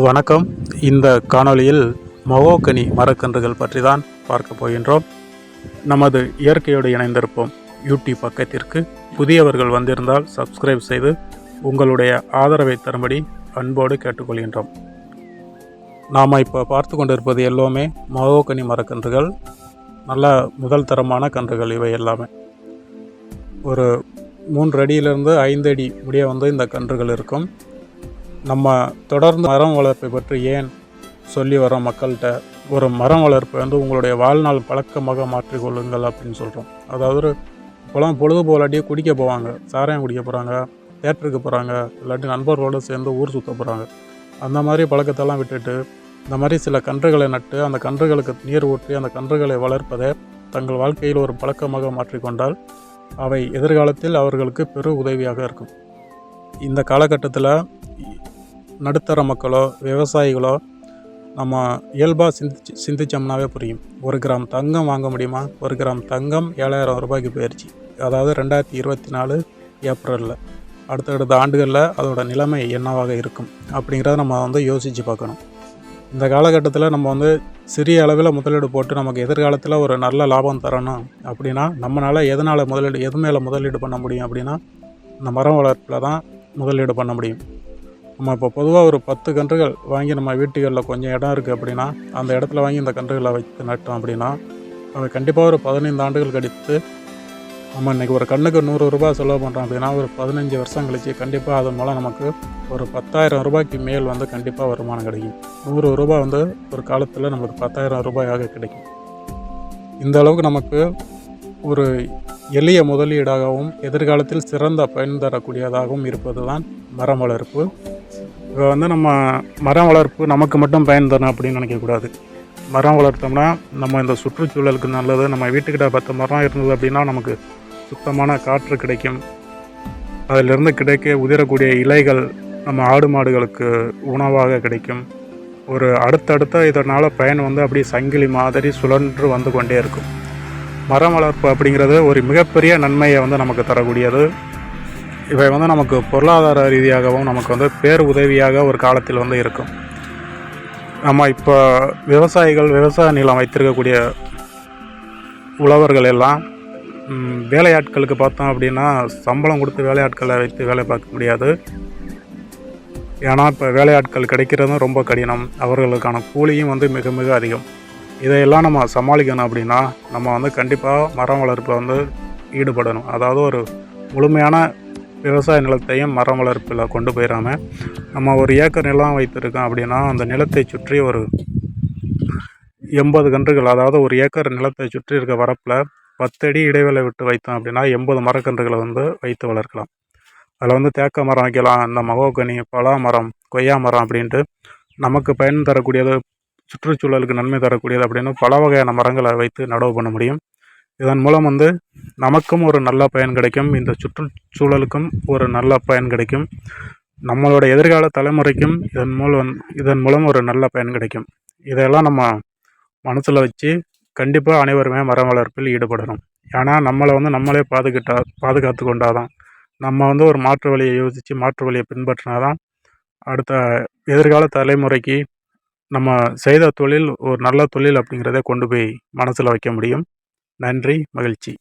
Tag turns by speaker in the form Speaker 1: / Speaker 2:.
Speaker 1: வணக்கம். இந்த காணொளியில் மகோகனி மரக்கன்றுகள் பற்றி தான் பார்க்க போகின்றோம். நமது இயற்கையோடு இணைந்திருப்போம் யூடியூப் பக்கத்திற்கு புதியவர்கள் வந்திருந்தால் சப்ஸ்கிரைப் செய்து உங்களுடைய ஆதரவை தரும்படி அன்போடு கேட்டுக்கொள்கின்றோம். நாம் இப்போ பார்த்து கொண்டிருப்பது எல்லாமே மகோகனி மரக்கன்றுகள். நல்ல முதல் தரமான கன்றுகள் இவை எல்லாமே. ஒரு 3 அடியிலிருந்து 5 அடி முடிய இந்த கன்றுகள் இருக்கும். நம்ம தொடர்ந்து மரம் வளர்ப்பை பற்றி ஏன் சொல்லி வரோம் மக்கள்கிட்ட? ஒரு மரம் வளர்ப்பை உங்களுடைய வாழ்நாள் பழக்கமாக மாற்றிக்கொள்ளுங்கள் அப்படின்னு சொல்கிறோம். அதாவது இப்போலாம் பொழுது போலாட்டியே குடிக்க போவாங்க, சாராயம் குடிக்க போகிறாங்க, தேட்டருக்கு போகிறாங்க, இல்லாட்டி நண்பர்களோடு சேர்ந்து ஊர் சுற்ற போகிறாங்க. அந்த மாதிரி பழக்கத்தெல்லாம் விட்டுட்டு இந்த மாதிரி சில கன்றுகளை நட்டு அந்த கன்றுகளுக்கு நீர் ஊற்றி அந்த கன்றுகளை வளர்ப்பதை தங்கள் வாழ்க்கையில் ஒரு பழக்கமாக மாற்றிக்கொண்டால் அவை எதிர்காலத்தில் அவர்களுக்கு பெரு உதவியாக இருக்கும். இந்த காலகட்டத்தில் நடுத்தர மக்களோ விவசாயிகளோ நம்ம இயல்பாக சிந்திச்சோம்னாவே புரியும். 1 கிராம் தங்கம் வாங்க முடியுமா? 1 கிராம் தங்கம் 7,000 ரூபாய்க்கு போயிடுச்சு. அதாவது 2024 ஏப்ரலில். அடுத்தடுத்த ஆண்டுகளில் அதோட நிலைமை என்னவாக இருக்கும் அப்படிங்கிறத நம்ம யோசித்து பார்க்கணும். இந்த காலகட்டத்தில் நம்ம சிறிய அளவில் முதலீடு போட்டு நமக்கு எதிர்காலத்தில் ஒரு நல்ல லாபம் தரணும் அப்படின்னா நம்மளால் எது மேலே முதலீடு பண்ண முடியும் அப்படின்னா இந்த மரம் வளர்ப்பில் தான் முதலீடு பண்ண முடியும். நம்ம இப்போ பொதுவாக ஒரு 10 கன்றுகள் வாங்கி நம்ம வீட்டுகளில் கொஞ்சம் இடம் இருக்குது அப்படின்னா அந்த இடத்துல வாங்கி இந்த கன்றுகளை வைத்து நட்டோம் அப்படின்னா அது கண்டிப்பாக ஒரு 15 ஆண்டுகள் கழித்து நம்ம இன்றைக்கி ஒரு கன்றுக்கு 100 ரூபாய் செலவு பண்ணுறோம் அப்படின்னா ஒரு 15 வருஷம் கழித்து கண்டிப்பாக அதன் மூலம் நமக்கு ஒரு 10,000 ரூபாய்க்கு மேல் கண்டிப்பாக வருமானம் கிடைக்கும். 100 ரூபாய் ஒரு காலத்தில் நமக்கு 10,000 ரூபாயாக கிடைக்கும். இந்த அளவுக்கு நமக்கு ஒரு எளிய முதலீடாகவும் எதிர்காலத்தில் சிறந்த பயன் தரக்கூடியதாகவும் இருப்பது தான் மரம் வளர்ப்பு. இப்போ நம்ம மரம் வளர்ப்பு நமக்கு மட்டும் பயன் தரணும் அப்படின்னு நினைக்கக்கூடாது. மரம் வளர்த்தோம்னா நம்ம இந்த சுற்றுச்சூழலுக்கு நல்லது. நம்ம வீட்டுக்கிட்ட 10 மரம் இருந்தது அப்படின்னா நமக்கு சுத்தமான காற்று கிடைக்கும். அதிலிருந்து உதிரக்கூடிய இலைகள் நம்ம ஆடு மாடுகளுக்கு உணவாக கிடைக்கும். ஒரு அடுத்தடுத்த இதனால் பயன் அப்படியே சங்கிலி மாதிரி சுழன்று வந்து கொண்டே இருக்கும். மரம் வளர்ப்பு அப்படிங்கிறது ஒரு மிகப்பெரிய நன்மையை நமக்கு தரக்கூடியது. இவை நமக்கு பொருளாதார ரீதியாகவும் நமக்கு பேர் உதவியாக ஒரு காலத்தில் இருக்கும். நம்ம இப்போ விவசாய நிலம் வைத்திருக்கக்கூடிய உழவர்கள் எல்லாம் வேலையாட்களுக்கு பார்த்தோம் அப்படின்னா சம்பளம் கொடுத்து வேலையாட்களை வைத்து வேலை பார்க்க முடியாது. ஏன்னா இப்போ வேலையாட்கள் கிடைக்கிறதும் ரொம்ப கடினம். அவர்களுக்கான கூலியும் மிக மிக அதிகம். இதையெல்லாம் நம்ம சமாளிக்கணும் அப்படின்னா நம்ம கண்டிப்பாக மரம் வளர்ப்பில் ஈடுபடணும். அதாவது ஒரு முழுமையான விவசாய நிலத்தையும் மரம் வளர்ப்பில் கொண்டு போயிடாமல் நம்ம 1 ஏக்கர் நிலம் வைத்திருக்கோம் அப்படின்னா அந்த நிலத்தை சுற்றி ஒரு 80 கன்றுகள், அதாவது 1 ஏக்கர் நிலத்தை சுற்றி இருக்க வரப்பில் 10 அடி இடைவேளை விட்டு வைத்தோம் அப்படின்னா 80 மரக்கன்றுகளை வைத்து வளர்க்கலாம். அதில் தேக்க மரம் வைக்கலாம், இந்த மகோகனி, பலா மரம், கொய்யா மரம் அப்படின்ட்டு நமக்கு பயன் தரக்கூடியது, சுற்றுச்சூழலுக்கு நன்மை தரக்கூடியது அப்படின்னு பல வகையான மரங்களை வைத்து நடவு பண்ண முடியும். இதன் மூலம் நமக்கும் ஒரு நல்ல பயன் கிடைக்கும். இந்த சுற்றுச்சூழலுக்கும் ஒரு நல்ல பயன் கிடைக்கும். நம்மளோட எதிர்கால தலைமுறைக்கும் இதன் மூலம் ஒரு நல்ல பயன் கிடைக்கும். இதெல்லாம் நம்ம மனசில் வச்சு கண்டிப்பாக அனைவருமே மரம் வளர்ப்பில் ஈடுபடணும். ஏன்னா நம்மளை நம்மளே பாதுகாத்து கொண்டாதான் நம்ம ஒரு மாற்று வழியை யோசித்து மாற்று வழியை பின்பற்றினாதான் அடுத்த எதிர்கால தலைமுறைக்கு நம்ம செய்த தொழில் ஒரு நல்ல தொழில் அப்படிங்கிறத கொண்டு போய் மனசில் வைக்க முடியும். நன்றி, மகிழ்ச்சி.